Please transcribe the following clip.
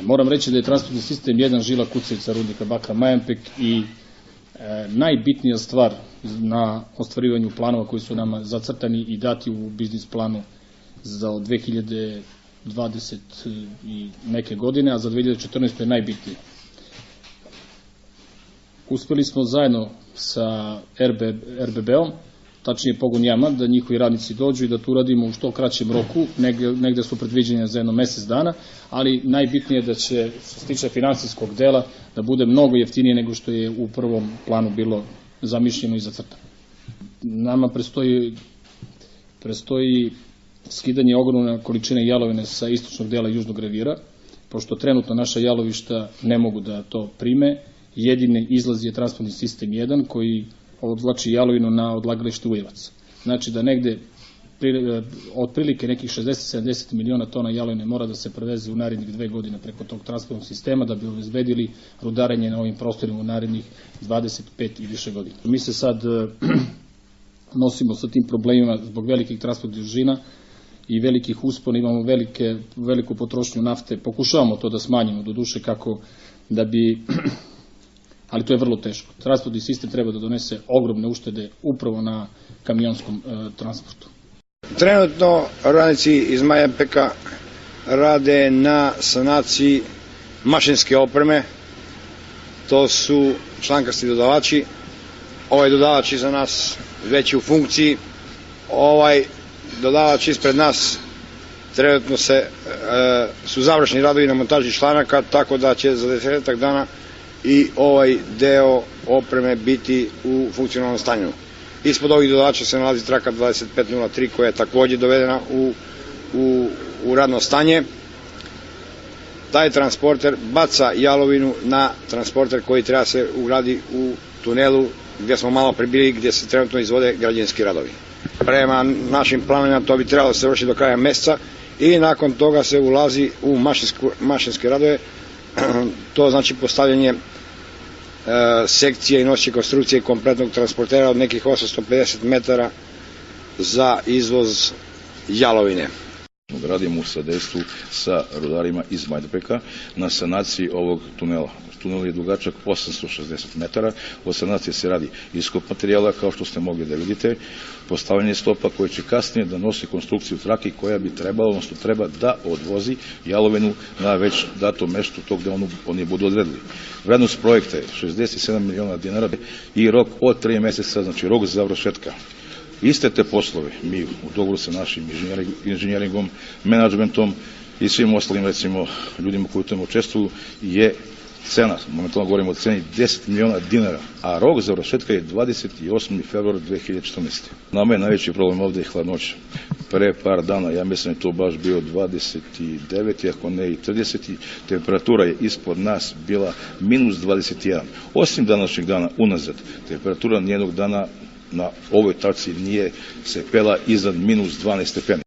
Moram reći da je transportni sistem 1 žila kucavica rudnika bakra Majdanpek i najbitnija stvar na ostvarivanju planova koji su nama zacrtani i dati u biznis planu za 2020 i neke godine, a za 2014. je najbitnije. Uspeli smo zajedno sa RBB-om, tačnije Pogon Jama, da njihovi radnici dođu i da to uradimo u što kraćem roku, negde su predviđenja za jedno mesec dana, ali najbitnije je da će, što se tiče finansijskog dela, da bude mnogo jeftinije nego što je u prvom planu bilo zamišljeno i zacrtano. Nama predstoji skidanje ogromne količine jalovine sa istočnog dela južnog revira, pošto trenutno naša jalovišta ne mogu da to prime. Jedini izlaz je transportni sistem 1 koji odvlači jalovinu na odlagalište Ujevac. Znači da negde otprilike nekih 60-70 miliona tona jalovine mora da se preveze u narednih 2 godine preko tog transportnog sistema da bi obezbedili rudarenje na ovim prostorima u narednih 25 i više godina. Mi se sad nosimo sa tim problemima zbog velikih transportnih dužina i velikih uspona, imamo veliku potrošnju nafte, pokušavamo to da smanjimo, doduše kako da bi, ali to je vrlo teško. Transportni sistem treba da donese ogromne uštede upravo na kamionskom transportu. Trenutno radnici iz Majdanpeka rade na sanaciji mašinske opreme, to su člankasti dodavači. Ovaj dodavač iza nas već je u funkciji, ovaj dodavač ispred nas trenutno su završni radovi na montaži članaka, tako da će za 10 dana i ovaj deo opreme biti u funkcionalnom stanju. Ispod ovih dodavača se nalazi traka 2503 koja je takođe dovedena u radno stanje. Taj transporter baca jalovinu na transporter koji treba se ugradi u tunelu gdje smo malo pribili, gdje se trenutno izvode građevinski radovi. Prema našim planovima to bi trebalo se vršiti do kraja meseca i nakon toga se ulazi u mašinske radove, to znači postavljanje sekcije i noseće konstrukcije kompletnog transportera od nekih 850 metara za izvoz jalovine. Radimo u sadejstvu sa rudarima iz Majdanpeka na sanaciji ovog tunela. Tunel je dugačak 860 metara, od sanacije se radi iskop materijala, kao što ste mogli da vidite, postavljanje stopa koje će kasnije da nosi konstrukciju trake koja bi trebala, odnosno treba da odvozi jalovinu na već dato mesto tog gde oni budu odredili. Vrednost projekta je 67 miliona dinara i rok od 3 meseca, znači rok za završetka. Iste te poslove mi u dogovoru sa našim inženjeringom, menadžmentom i svim ostalim, recimo, ljudima koji u tome učestvuju, je cena, momentalno govorimo o ceni 10 miliona dinara, a rok završetka je 28. februar 2014. Nama je najveći problem ovde je hladnoća. Pre par dana, ja mislim da je to baš bio 29, ako ne i 30, temperatura je ispod nas bila minus 21. Osim današnjeg dana unazad, temperatura nijednog dana na ovoj tačci nije se pela iznad minus 12 stepeni.